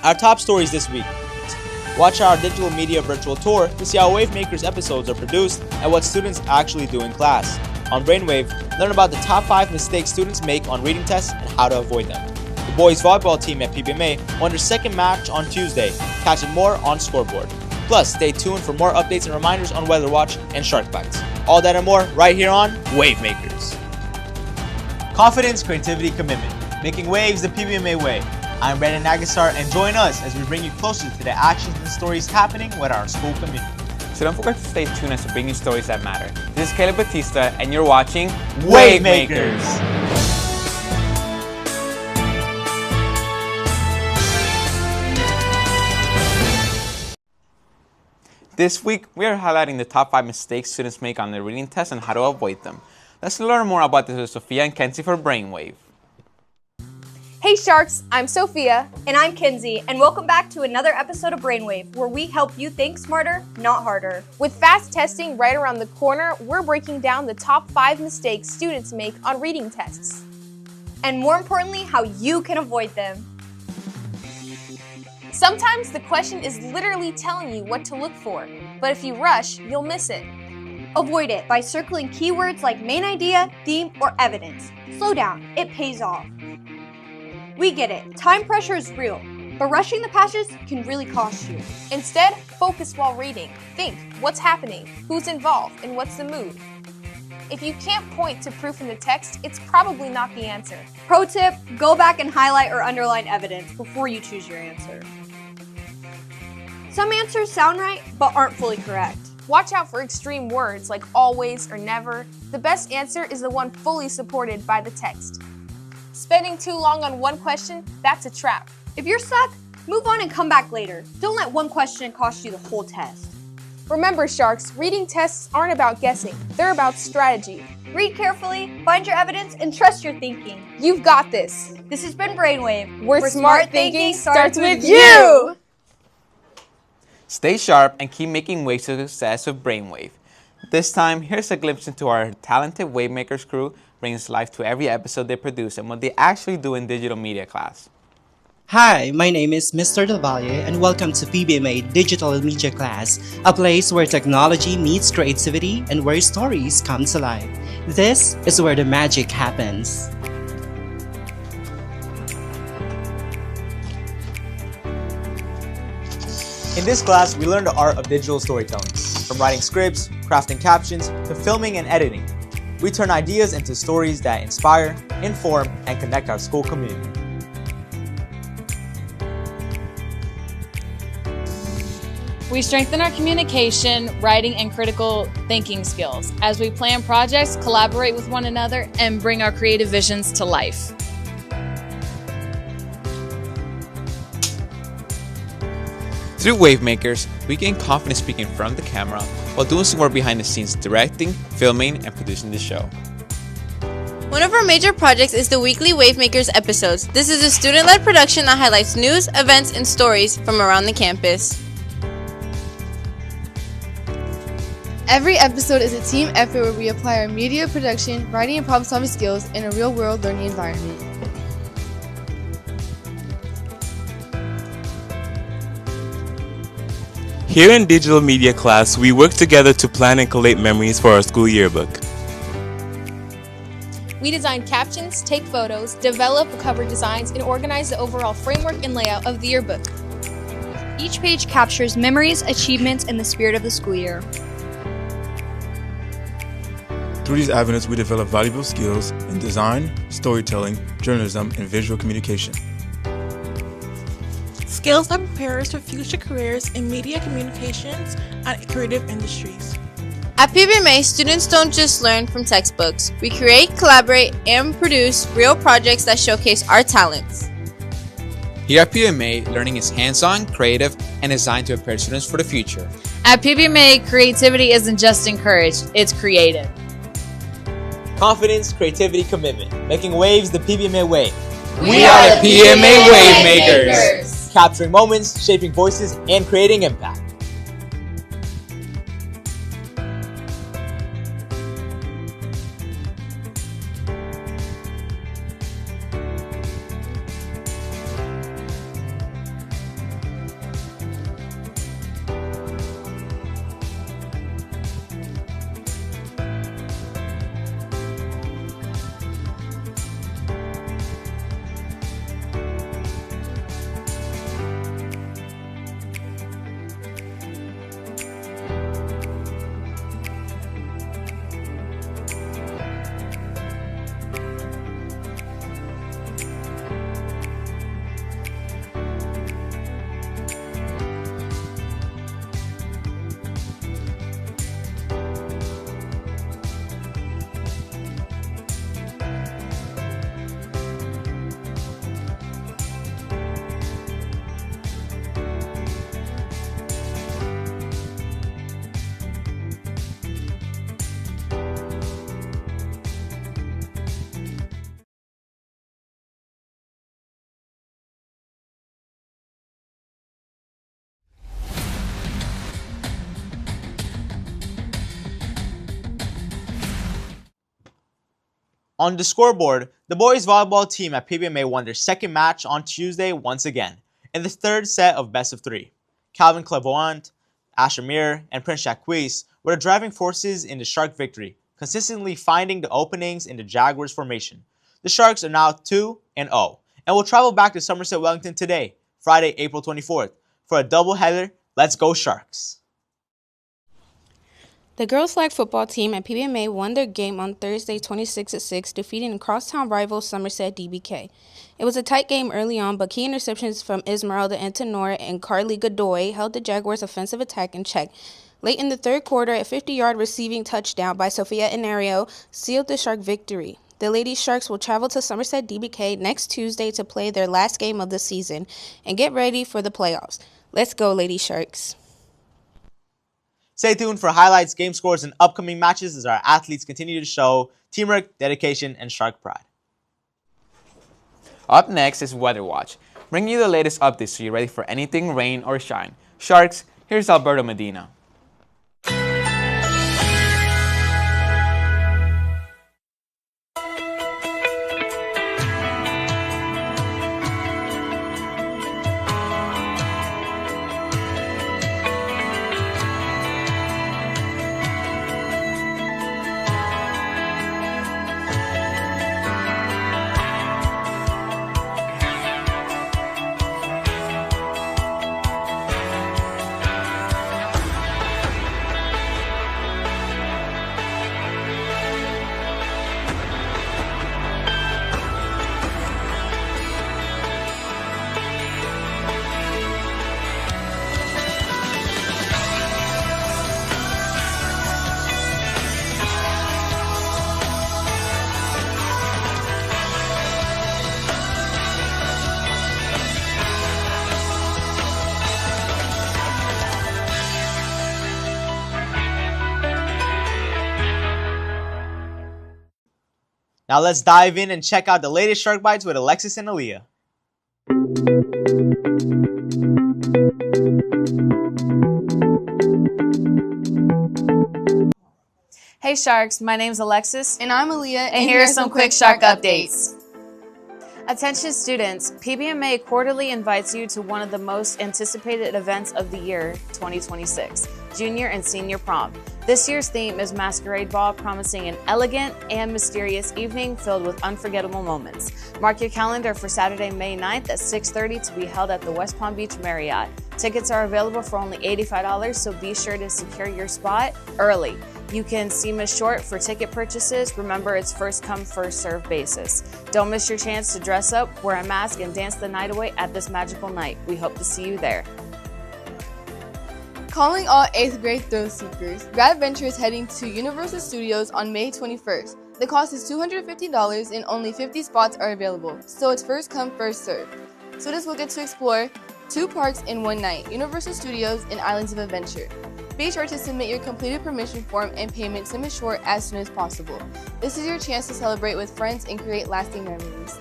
Our top stories this week. Watch our digital media virtual tour to see how Wavemakers episodes are produced and what students actually do in class. On Brainwave, learn about the top 5 mistakes students make on reading tests and how to avoid them. The boys volleyball team at PBMA won their second match on Tuesday. Catch it more on Scoreboard. Plus, stay tuned for more updates and reminders on Weather Watch and Shark Bites. All that and more right here on Wavemakers. Confidence, creativity, commitment. Making waves the PBMA way. I'm Brandon Nagasar, and join us as we bring you closer to the actions and stories happening with our school community. So don't forget to stay tuned as we bring you stories that matter. This is Caleb Batista, and you're watching Wavemakers. This week, we are highlighting the top 5 mistakes students make on their reading tests and how to avoid them. Let's learn more about this with Sophia and Kenzie for Brainwave. Hey Sharks, I'm Sophia. And I'm Kenzie, and welcome back to another episode of Brainwave, where we help you think smarter, not harder. With fast testing right around the corner, we're breaking down the top 5 mistakes students make on reading tests. And more importantly, how you can avoid them. Sometimes the question is literally telling you what to look for, but if you rush, you'll miss it. Avoid it by circling keywords like main idea, theme, or evidence. Slow down, it pays off. We get it, time pressure is real, but rushing the passage can really cost you. Instead, focus while reading. Think, what's happening, who's involved, and what's the mood. If you can't point to proof in the text, it's probably not the answer. Pro tip, go back and highlight or underline evidence before you choose your answer. Some answers sound right, but aren't fully correct. Watch out for extreme words like always or never. The best answer is the one fully supported by the text. Spending too long on one question, that's a trap. If you're stuck, move on and come back later. Don't let one question cost you the whole test. Remember, Sharks, reading tests aren't about guessing. They're about strategy. Read carefully, find your evidence, and trust your thinking. You've got this. This has been Brainwave, where smart thinking starts with you! Stay sharp and keep making waves to success with Brainwave. This time, here's a glimpse into our talented Wavemakers crew brings life to every episode they produce and what they actually do in digital media class. Hi, my name is Mr. Del Valle and welcome to PBMA Digital Media Class, a place where technology meets creativity and where stories come to life. This is where the magic happens. In this class, we learn the art of digital storytelling, from writing scripts, crafting captions, to filming and editing. We turn ideas into stories that inspire, inform, and connect our school community. We strengthen our communication, writing, and critical thinking skills as we plan projects, collaborate with one another, and bring our creative visions to life. Through Wavemakers, we gain confidence speaking in front of the camera while doing some work behind the scenes directing, filming, and producing the show. One of our major projects is the weekly Wavemakers episodes. This is a student-led production that highlights news, events, and stories from around the campus. Every episode is a team effort where we apply our media production, writing, and problem-solving skills in a real-world learning environment. Here in digital media class, we work together to plan and collate memories for our school yearbook. We design captions, take photos, develop cover designs, and organize the overall framework and layout of the yearbook. Each page captures memories, achievements, and the spirit of the school year. Through these avenues, we develop valuable skills in design, storytelling, journalism, and visual communication. Skills that prepare us for future careers in media communications and creative industries. At PBMA, students don't just learn from textbooks. We create, collaborate, and produce real projects that showcase our talents. Here at PBMA, learning is hands-on, creative, and designed to prepare students for the future. At PBMA, creativity isn't just encouraged, it's created. Confidence, creativity, commitment. Making waves the PBMA way. We are the PBMA Wavemakers. Capturing moments, shaping voices, and creating impact. On the scoreboard, the boys volleyball team at PBMA won their second match on Tuesday once again, in the third set of best of three. Calvin Clairvoyant, Asher Mir, and Prince Jacques were the driving forces in the Shark victory, consistently finding the openings in the Jaguars formation. The Sharks are now 2-0 and will travel back to Somerset Wellington today, Friday, April 24th, for a doubleheader. Let's go Sharks! The girls' flag football team at PBMA won their game on Thursday 26-6, defeating crosstown rival Somerset DBK. It was a tight game early on, but key interceptions from Esmeralda Antenor and Carly Godoy held the Jaguars' offensive attack in check. Late in the third quarter, a 50-yard receiving touchdown by Sofia Inario sealed the Shark victory. The Lady Sharks will travel to Somerset DBK next Tuesday to play their last game of the season and get ready for the playoffs. Let's go, Lady Sharks. Stay tuned for highlights, game scores, and upcoming matches as our athletes continue to show teamwork, dedication, and Shark pride. Up next is Weather Watch, bringing you the latest updates so you're ready for anything rain or shine. Sharks, here's Alberto Medina. Now let's dive in and check out the latest Shark Bites with Alexis and Aaliyah. Hey Sharks, my name's Alexis. And I'm Aaliyah. And here are some quick Shark updates. Attention students, PBMA quarterly invites you to one of the most anticipated events of the year, 2026, Junior and Senior Prom. This year's theme is Masquerade Ball, promising an elegant and mysterious evening filled with unforgettable moments. Mark your calendar for Saturday, May 9th at 6:30 to be held at the West Palm Beach Marriott. Tickets are available for only $85, so be sure to secure your spot early. You can see Miss Short for ticket purchases. Remember, it's first come, first served basis. Don't miss your chance to dress up, wear a mask, and dance the night away at this magical night. We hope to see you there. Calling all 8th grade thrill seekers, Grad Venture is heading to Universal Studios on May 21st. The cost is $250 and only 50 spots are available, so it's first come, first served. Students will get to explore 2 parks in one night, Universal Studios and Islands of Adventure. Be sure to submit your completed permission form and payment to Ms. Short as soon as possible. This is your chance to celebrate with friends and create lasting memories.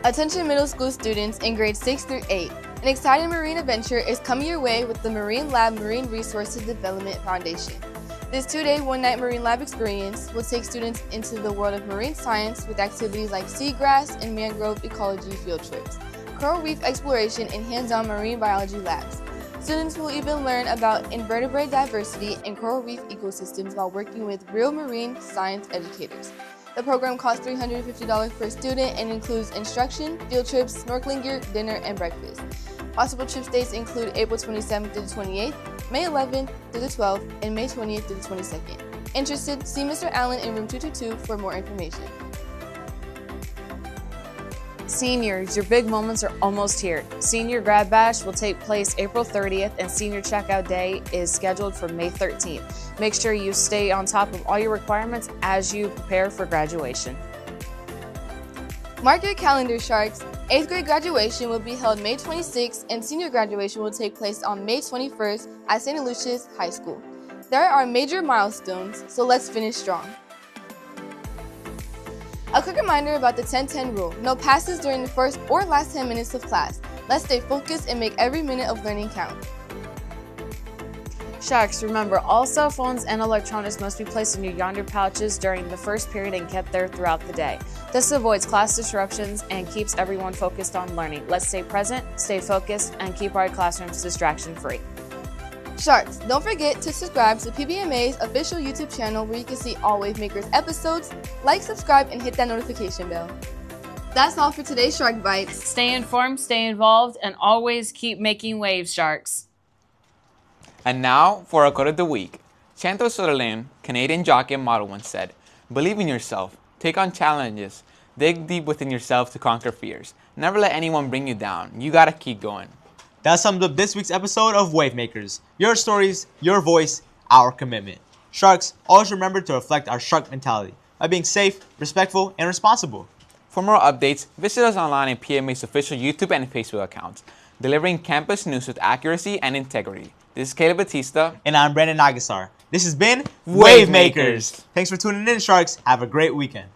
Attention middle school students in grades 6 through 8. An exciting marine adventure is coming your way with the Marine Lab Marine Resources Development Foundation. This 2-day, 1-night Marine Lab experience will take students into the world of marine science with activities like seagrass and mangrove ecology field trips, coral reef exploration, and hands-on marine biology labs. Students will even learn about invertebrate diversity and coral reef ecosystems while working with real marine science educators. The program costs $350 per student and includes instruction, field trips, snorkeling gear, dinner, and breakfast. Possible trip dates include April 27th through the 28th, May 11th through the 12th, and May 20th through the 22nd. Interested? See Mr. Allen in room 222 for more information. Seniors, your big moments are almost here. Senior Grad Bash will take place April 30th and Senior Checkout Day is scheduled for May 13th. Make sure you stay on top of all your requirements as you prepare for graduation. Mark your calendar, Sharks. 8th grade graduation will be held May 26th and senior graduation will take place on May 21st at St. Lucia's High School. There are major milestones, so let's finish strong. A quick reminder about the 10-10 rule. No passes during the first or last 10 minutes of class. Let's stay focused and make every minute of learning count. Sharks, remember, all cell phones and electronics must be placed in your yonder pouches during the first period and kept there throughout the day. This avoids class disruptions and keeps everyone focused on learning. Let's stay present, stay focused, and keep our classrooms distraction-free. Sharks, don't forget to subscribe to PBMA's official YouTube channel where you can see all Wavemakers episodes. Like, subscribe, and hit that notification bell. That's all for today's Shark Bites. Stay informed, stay involved, and always keep making waves, Sharks. And now for our quote of the week. Chantal Sutherland, Canadian jockey and model, once said, "Believe in yourself, take on challenges, dig deep within yourself to conquer fears. Never let anyone bring you down. You gotta keep going." That sums up this week's episode of Wavemakers. Your stories, your voice, our commitment. Sharks, always remember to reflect our shark mentality by being safe, respectful, and responsible. For more updates, visit us online in PMA's official YouTube and Facebook accounts, delivering campus news with accuracy and integrity. This is Caleb Batista. And I'm Brandon Nagasar. This has been Wavemakers. Thanks for tuning in, Sharks. Have a great weekend.